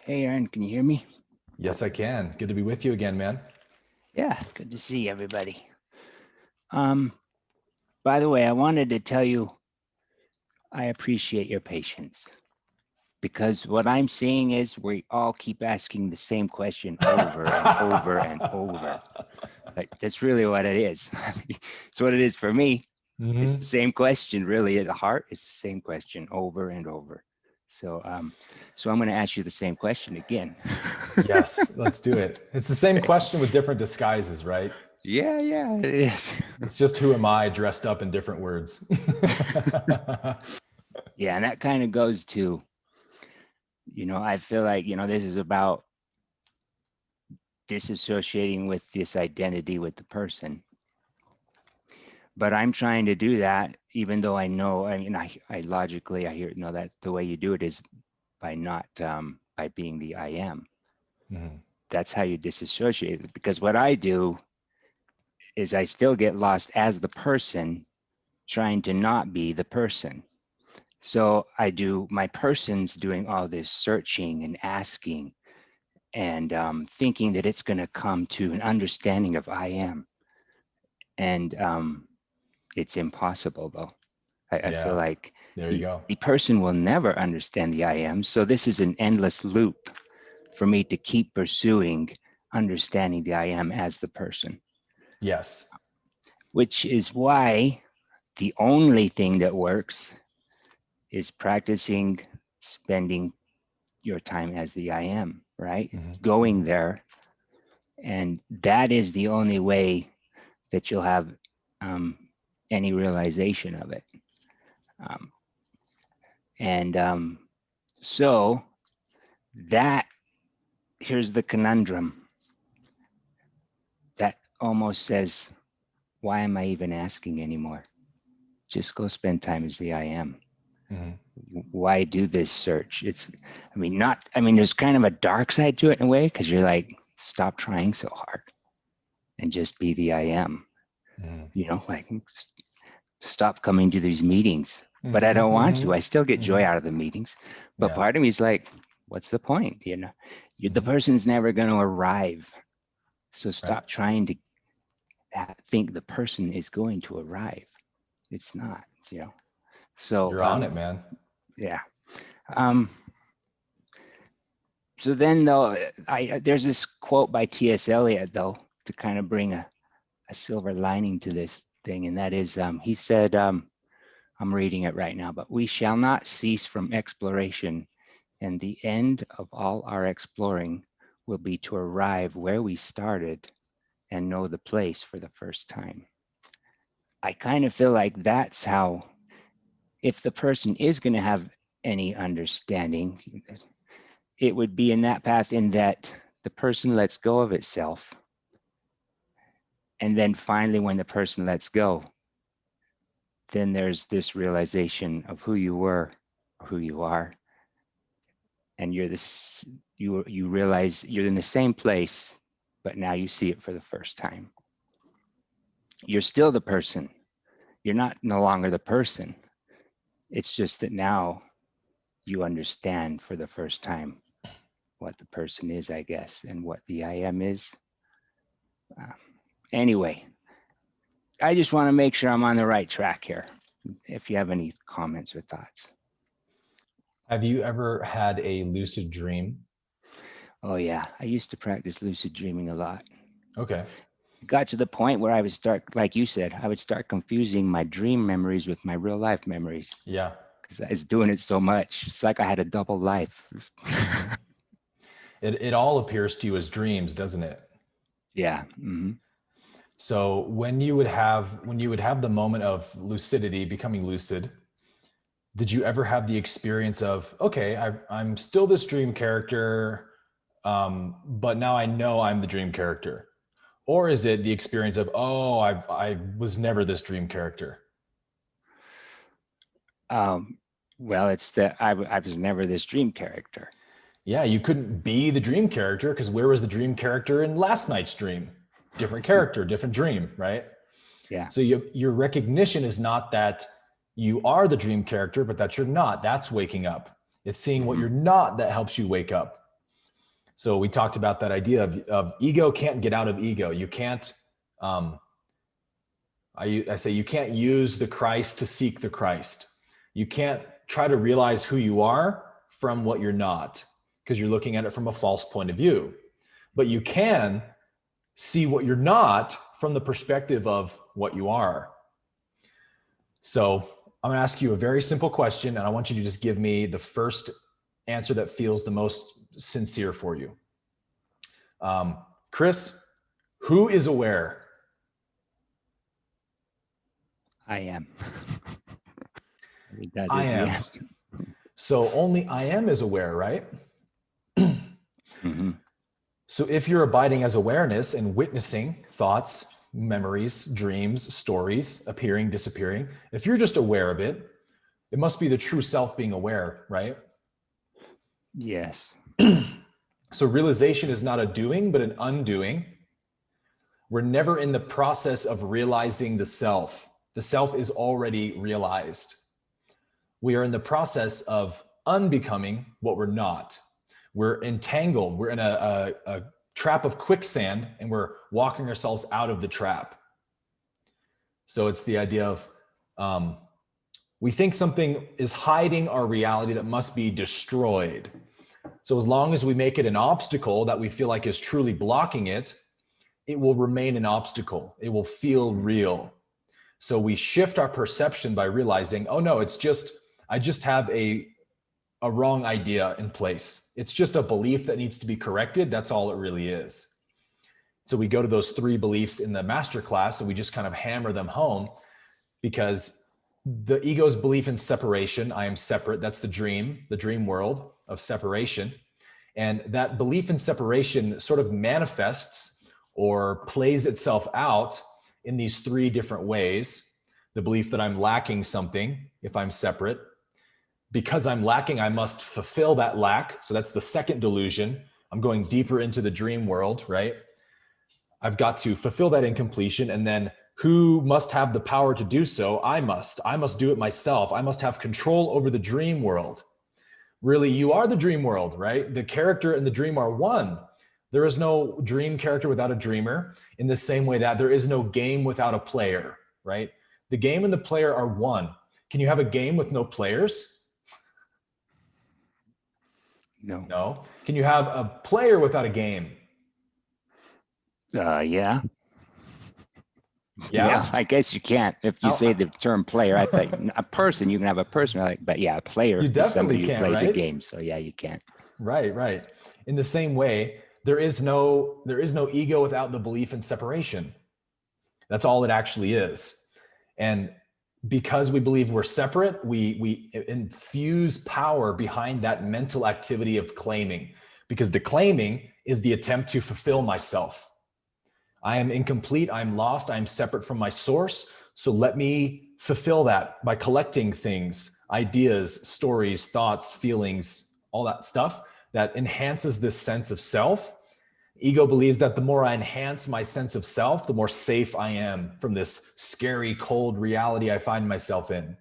Hey, Aaron, can you hear me? Yes, I can. Good to be with you again, man. Yeah, good to see everybody. Um, by the way, I wanted to tell you I appreciate your patience because what I'm seeing is we all keep asking the same question over and over and over. Like that's really what it is. It's what it is for me. It's the hmm same question, really. At the heart, it's the same question over and over. So I'm going to ask you the same question again. Yes, let's do it. It's the same question with different disguises, right? Yeah, it is. It's just who am I dressed up in different words. Yeah, and that kind of goes to, I feel like, this is about disassociating with this identity with the person. But I'm trying to do that, even though I know, I logically, I hear, no, that's the way you do it is by not, by being the I am. Mhm. That's how you disassociate it. Because what I do is I still get lost as the person trying to not be the person. So my person's doing all this searching and asking and thinking that it's going to come to an understanding of I am. And it's impossible, though. I feel Yeah, like there you the, go. the person will never understand the I am. So this is an endless loop for me to keep pursuing understanding the I am as the person, Yes. which is why the only thing that works is practicing spending your time as the I am, right? hmm Going hmm there. And that is the only way that you'll have um, any realization of it. Um, and so that here's the conundrum that almost says, why am I even asking anymore? Just go spend time as the I am. hmm Why do this search? There's kind of a dark side to it in a way because you're like, stop trying so hard and just be the I am. hmm Like stop coming to these meetings, but I hmm don't want hmm to. I still get hmm joy out of the meetings. But Yeah. part of me is like, what's the point? The hmm person's never going to arrive. So Right. stop trying to think the person is going to arrive. It's not. So, You're on it, man. yeah. Um, so then, though, there's this quote by T.S. Eliot, though, to kind of bring a silver lining to this thing. And that is, he said, I'm reading it right now, but we shall not cease from exploration, and the end of all our exploring will be to arrive where we started and know the place for the first time. I kind of feel like that's how, if the person is going to have any understanding, it would be in that path, in that the person lets go of itself. And then finally, when the person lets go, then there's this realization of who you were, who you are, and you realize you're in the same place, but now you see it for the first time. You're still the person. You're not no longer the person. It's just that now you understand for the first time what the person is, I guess, and what the I am is. Uh, anyway, I just want to make sure I'm on the right track here. If you have any comments or thoughts. Have you ever had a lucid dream? Oh yeah, I used to practice lucid dreaming a lot. Okay. It got to the point where I would start, like you said, I would start confusing my dream memories with my real life memories Yeah. because I was doing it so much. It's like I had a double life. hmm it all appears to you as dreams, doesn't it? Yeah. Mm-hmm. So when you would have the moment of lucidity, becoming lucid, did you ever have the experience of, okay, I'm still this dream character, but now I know I'm the dream character? Or is it the experience of, oh, I was never this dream character? Um, well, it's that I was never this dream character. Yeah, you couldn't be the dream character because where was the dream character in last night's dream? Different character, different dream, right? Yeah. So your recognition is not that you are the dream character, but that you're not. That's waking up. It's seeing what Mm-hmm. you're not that helps you wake up. So we talked about that idea of ego can't get out of ego. You can't, I say you can't use the Christ to seek the Christ. You can't try to realize who you are from what you're not, because you're looking at it from a false point of view. But you can see what you're not from the perspective of what you are. So I'm going to ask you a very simple question, and I want you to just give me the first answer that feels the most sincere for you. Chris, who is aware? I am. I think that I is the am. answer. So only I am is aware, right? Mm-hmm. So if you're abiding as awareness and witnessing thoughts, memories, dreams, stories, appearing, disappearing, if you're just aware of it, it must be the true self being aware, right? Yes. So realization is not a doing, but an undoing. We're never in the process of realizing the self. The self is already realized. We are in the process of unbecoming what we're not. We're entangled. We're in a trap of quicksand, and we're walking ourselves out of the trap. So it's the idea of we think something is hiding our reality that must be destroyed. So as long as we make it an obstacle that we feel like is truly blocking it, it will remain an obstacle. It will feel real. So we shift our perception by realizing, oh no, I just have a wrong idea in place. It's just a belief that needs to be corrected. That's all it really is. So we go to those 3 beliefs in the MasterClass and we just kind of hammer them home, because the ego's belief in separation, I am separate, that's the dream world of separation. And that belief in separation sort of manifests or plays itself out in these 3 different ways. The belief that I'm lacking something if I'm separate. Because I'm lacking, I must fulfill that lack. So that's the second delusion. I'm going deeper into the dream world, right? I've got to fulfill that incompletion. And then who must have the power to do so? I must do it myself. I must have control over the dream world. Really, you are the dream world, right? The character and the dream are one. There is no dream character without a dreamer, in the same way that there is no game without a player, right? The game and the player are one. Can you have a game with no players? No. Can you have a player without a game? Yeah. Yeah. I guess you can't. If you say the term player, I thought a person, you can have a person, but yeah, a player You is somebody definitely who can, plays right? a game. So yeah, you can't. Right. In the same way, there is no ego without the belief in separation. That's all it actually is. And because we believe we're separate, we infuse power behind that mental activity of claiming, because the claiming is the attempt to fulfill myself. I am incomplete, I'm lost, I'm separate from my source. So let me fulfill that by collecting things, ideas, stories, thoughts, feelings, all that stuff that enhances this sense of self. Ego believes that the more I enhance my sense of self, the more safe I am from this scary, cold reality I find myself in.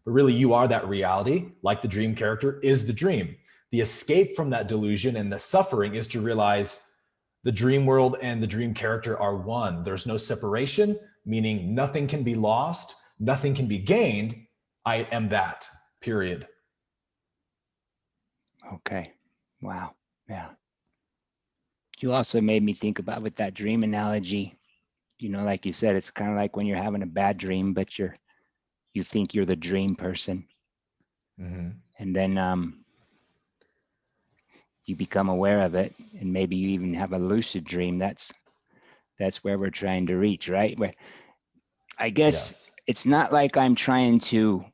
But really, you are that reality, like the dream character is the dream. The escape from that delusion and the suffering is to realize the dream world and the dream character are one. There's no separation, meaning nothing can be lost, nothing can be gained. I am that, period. Okay. Wow. Yeah. You also made me think about, with that dream analogy, like you said, it's kind of like when you're having a bad dream, but you think you're the dream person. Mm-hmm. And then you become aware of it, and maybe you even have a lucid dream. That's where we're trying to reach, right? Where I guess It's not like I'm trying to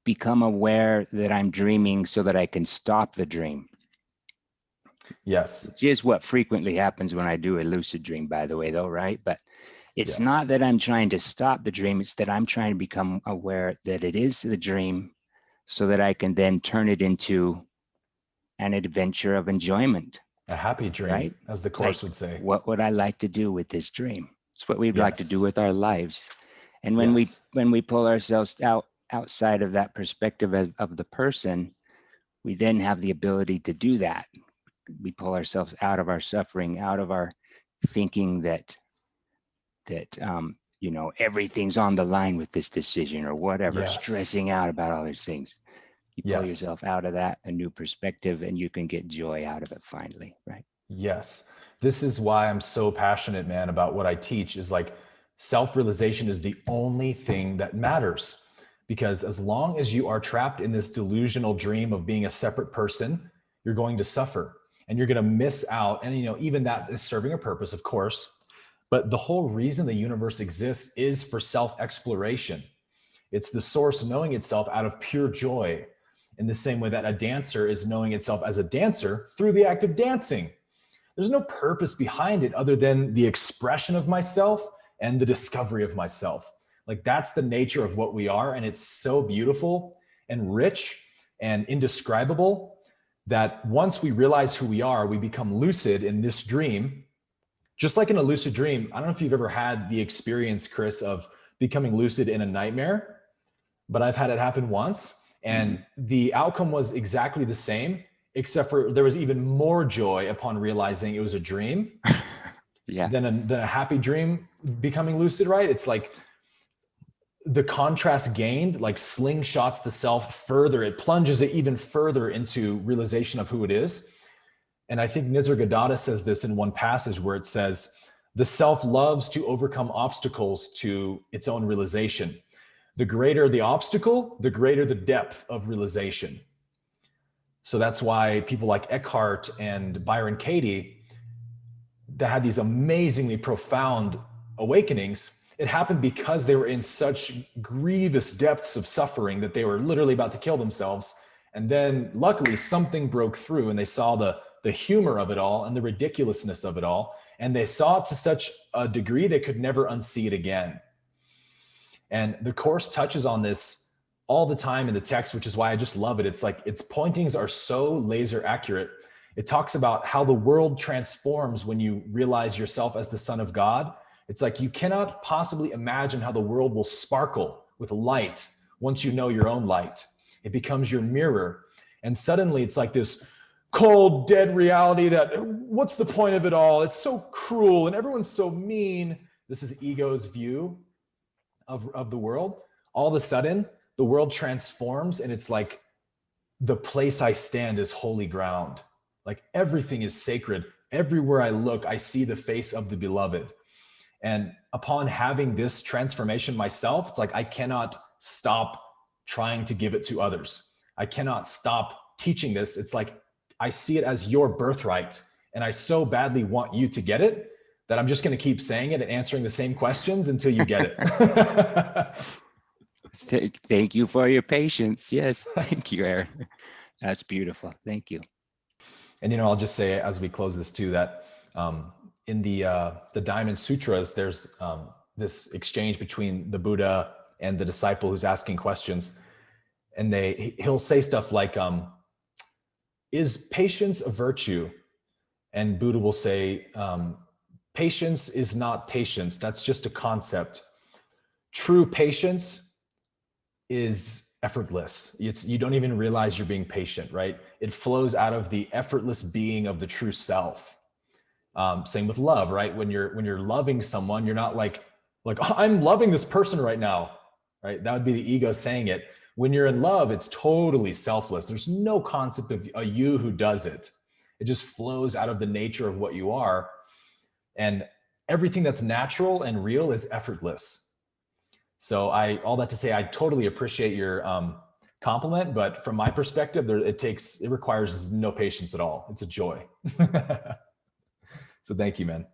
become aware that I'm dreaming so that I can stop the dream. Yes. Which is what frequently happens when I do a lucid dream, by the way, though, right? But it's not that I'm trying to stop the dream. It's that I'm trying to become aware that it is the dream so that I can then turn it into an adventure of enjoyment. A happy dream, right? As the Course would say. What would I like to do with this dream? It's what we'd like to do with our lives. And when we pull ourselves outside of that perspective of the person, we then have the ability to do that. we pull ourselves out of our suffering, out of our thinking that you know, everything's on the line with this decision or whatever, Yes. stressing out about all these things. You pull Yes. yourself out of that, a new perspective, and you can get joy out of it finally, right? Yes. This is why I'm so passionate, man, about what I teach is like self-realization is the only thing that matters. Because as long as you are trapped in this delusional dream of being a separate person, you're going to suffer and you're going to miss out. And, you know, even that is serving a purpose, of course. But the whole reason the universe exists is for self-exploration. It's the source knowing itself out of pure joy, in the same way that a dancer is knowing itself as a dancer through the act of dancing. There's no purpose behind it other than the expression of myself and the discovery of myself. Like that's the nature of what we are. And it's so beautiful and rich and indescribable that once we realize who we are, we become lucid in this dream. Just like in a lucid dream, I don't know if you've ever had the experience, Chris, of becoming lucid in a nightmare, but I've had it happen once. And the outcome was exactly the same, except for there was even more joy upon realizing it was a dream than a happy dream becoming lucid, right? It's like the contrast gained, like slingshots the self further. It plunges it even further into realization of who it is. And I think Nisargadatta says this in one passage where it says, the self loves to overcome obstacles to its own realization. The greater the obstacle, the greater the depth of realization. So that's why people like Eckhart and Byron Katie, that had these amazingly profound awakenings, it happened because they were in such grievous depths of suffering that they were literally about to kill themselves. And then luckily something broke through and they saw the humor of it all and the ridiculousness of it all. And they saw it to such a degree they could never unsee it again. And the Course touches on this all the time in the text, which is why I just love it. It's like its pointings are so laser accurate. It talks about how the world transforms when you realize yourself as the Son of God. It's like you cannot possibly imagine how the world will sparkle with light once you know your own light. It becomes your mirror. And suddenly it's like this cold, dead reality that what's the point of it all? It's so cruel and everyone's so mean. This is ego's view of the world. All of a sudden, the world transforms and it's like the place I stand is holy ground. Like everything is sacred. Everywhere I look, I see the face of the beloved. And upon having this transformation myself, it's like I cannot stop trying to give it to others. I cannot stop teaching this. It's like I see it as your birthright and I so badly want you to get it that I'm just going to keep saying it and answering the same questions until you get it. Thank you for your patience. Yes. Thank you, Aaron. That's beautiful. Thank you. And, you know, I'll just say as we close this too, that in the Diamond Sutras, there's this exchange between the Buddha and the disciple who's asking questions. And he'll say stuff like, is patience a virtue? And Buddha will say, patience is not patience. That's just a concept. True patience is effortless. You don't even realize you're being patient, right? It flows out of the effortless being of the true self. Same with love, right? When you're loving someone, you're not like, oh, I'm loving this person right now, right? That would be the ego saying it. When you're in love, it's totally selfless. There's no concept of a you who does it. It just flows out of the nature of what you are. And everything that's natural and real is effortless. So all that to say, I totally appreciate your compliment, but from my perspective, it requires no patience at all. It's a joy. So thank you, man.